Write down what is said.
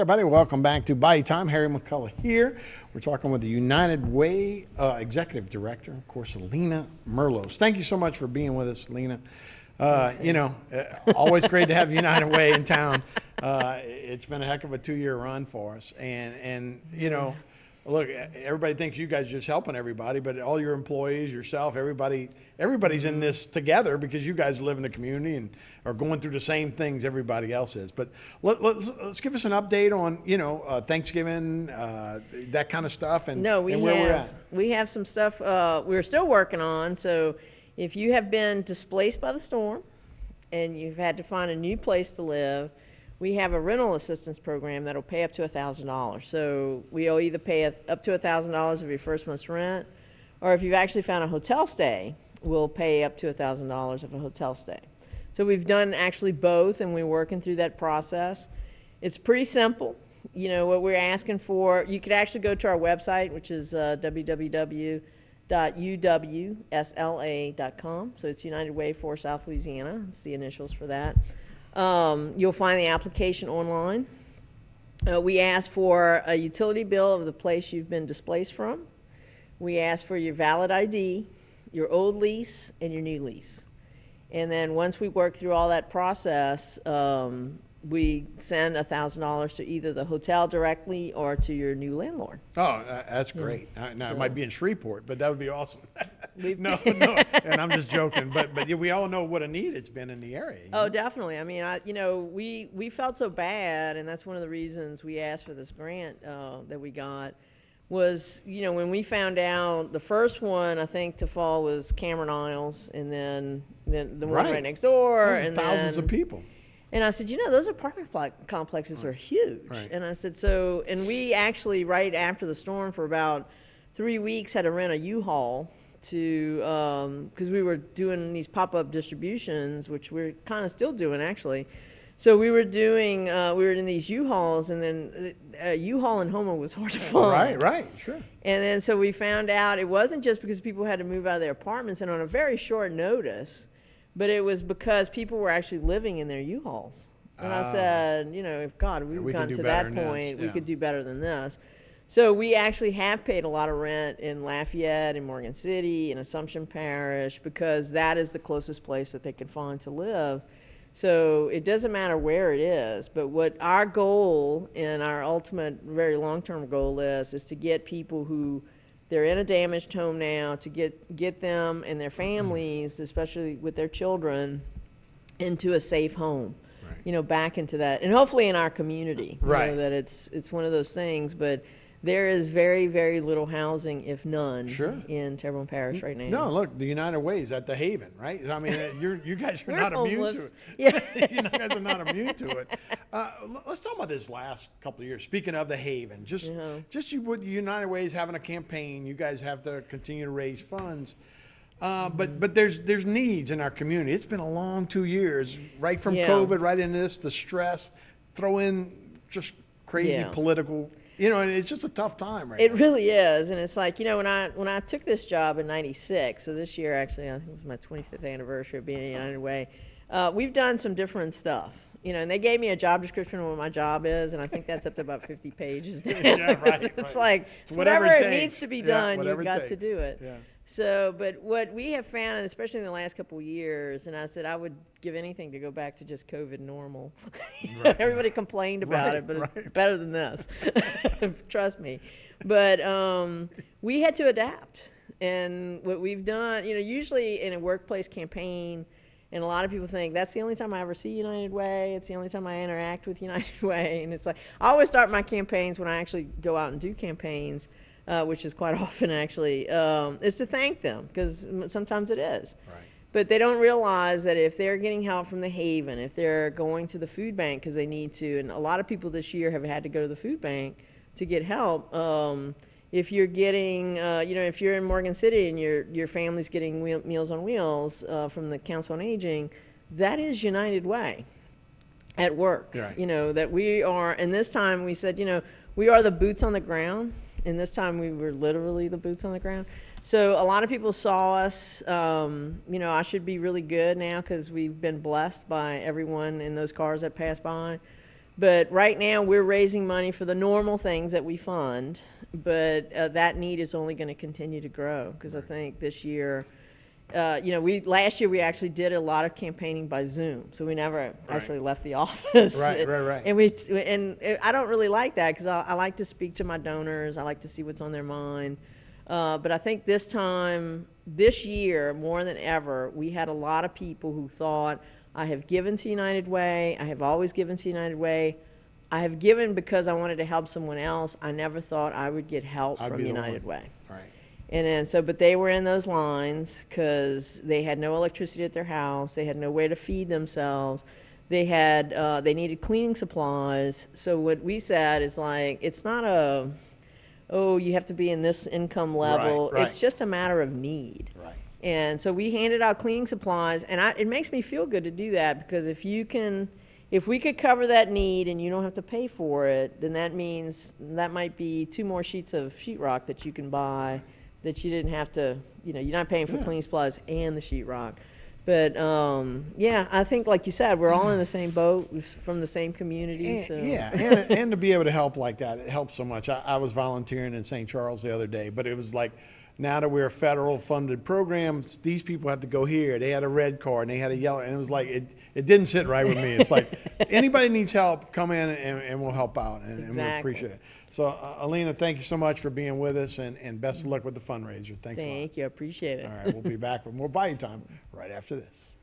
everybody, welcome back to Body Time. Harry McCulla here. We're talking with the United Way Executive Director, of course, Alina Merlos. Thank you so much for being with us, Alina. Always great to have United Way in town. It's been a heck of a 2-year run for us. And look, everybody thinks you guys are just helping everybody, but all your employees, yourself, everybody's in this together because you guys live in the community and are going through the same things everybody else is. But let's give us an update on, Thanksgiving, that kind of stuff and where we're at. We have some stuff we're still working on. So if you have been displaced by the storm and you've had to find a new place to live, we have a rental assistance program that'll pay up to $1,000. So we'll either pay up to $1,000 of your first month's rent, or if you've actually found a hotel stay, we'll pay up to $1,000 of a hotel stay. So we've done actually both, and we're working through that process. It's pretty simple. What we're asking for, you could actually go to our website, which is www.uwsla.com. So it's United Way for South Louisiana. It's the initials for that. You'll find the application online. We ask for a utility bill of the place you've been displaced from. We ask for your valid ID, your old lease, and your new lease. And then once we work through all that process, we send $1,000 to either the hotel directly or to your new landlord. Oh, that's great. Now, it might be in Shreveport, but that would be awesome. No, and I'm just joking. But we all know what a need it's been in the area. Oh, definitely. I mean, we felt so bad, and that's one of the reasons we asked for this grant that we got was, when we found out the first one, I think to fall was Cameron Isles, and then the one right next door. And thousands of people. And I said, those apartment complexes are huge. Right. And I said, and we actually, right after the storm for about 3 weeks, had to rent a U-Haul because we were doing these pop-up distributions, which we're kind of still doing, actually. So we were in these U-Hauls, and then a U-Haul in Houma was hard to find. Right, sure. And then so we found out it wasn't just because people had to move out of their apartments and on a very short notice, but it was because people were actually living in their U-Hauls. And I said, if we've gotten to that point, we could do better than this. So we actually have paid a lot of rent in Lafayette, in Morgan City, in Assumption Parish, because that is the closest place that they could find to live. So it doesn't matter where it is, but what our goal and our ultimate very long-term goal is to get people who they're in a damaged home now, to get them and their families, especially with their children, into a safe home, back into that, and hopefully in our community, that it's one of those things. But there is very, very little housing, if none, in Terrebonne Parish right now. No, look, the United Way is at the Haven, right? I mean, you guys are not homeless. Immune to it. Yeah. You guys are not immune to it. Let's talk about this last couple of years. Speaking of the Haven, United Way is having a campaign. You guys have to continue to raise funds. But there's needs in our community. It's been a long 2 years, right from COVID, right into this, the stress, throw in just crazy political. And it's just a tough time right now. It really is, and it's like, when I took this job in '96, so this year actually, I think it was my 25th anniversary of being at United Way, we've done some different stuff. And they gave me a job description of what my job is, and I think that's up to about 50 pages now. It's like, whatever it needs to be done, you've got to do it. Yeah. So, but what we have found, and especially in the last couple of years, and I said I would give anything to go back to just COVID normal. Everybody complained about it, but it's better than this. Trust me. But we had to adapt. And what we've done, usually in a workplace campaign, and a lot of people think that's the only time I ever see United Way. It's the only time I interact with United Way. And it's like, I always start my campaigns when I actually go out and do campaigns, which is quite often actually, is to thank them, because sometimes it is. Right. But they don't realize that if they're getting help from the Haven, if they're going to the food bank because they need to, and a lot of people this year have had to go to the food bank to get help. If you're getting, if you're in Morgan City and your family's getting Meals on Wheels from the Council on Aging, that is United Way at work. Right. That we are, and this time we said, we are the boots on the ground. And this time we were literally the boots on the ground. So a lot of people saw us, I should be really good now because we've been blessed by everyone in those cars that pass by. But right now, we're raising money for the normal things that we fund, but that need is only going to continue to grow, because I think this year, last year we actually did a lot of campaigning by Zoom, so we never actually left the office. Right. And I don't really like that, because I like to speak to my donors. I like to see what's on their mind. But I think this year, more than ever, we had a lot of people who thought, I have given to United Way. I have always given to United Way. I have given because I wanted to help someone else. I never thought I would get help from United Way. Right. And then but they were in those lines because they had no electricity at their house. They had no way to feed themselves. They needed cleaning supplies. So what we said is, like, it's not you have to be in this income level. Right. It's just a matter of need. Right. And so we handed out cleaning supplies, and it makes me feel good to do that, because if we could cover that need and you don't have to pay for it, then that means that might be 2 more sheets of sheetrock that you can buy that you didn't have to, you're not paying for cleaning supplies and the sheetrock. But I think, like you said, we're all in the same boat, we're from the same community. So. Yeah, and to be able to help like that, it helps so much. I was volunteering in St. Charles the other day, but it was like, now that we're a federal funded program, these people have to go here. They had a red card and they had a yellow, and it was like, it didn't sit right with me. It's like, anybody needs help, come in and we'll help out, and we appreciate it. So Alina, thank you so much for being with us, and best of luck with the fundraiser. Thanks a lot. Thank you, I appreciate it. All right, we'll be back with more Bayou Time right after this.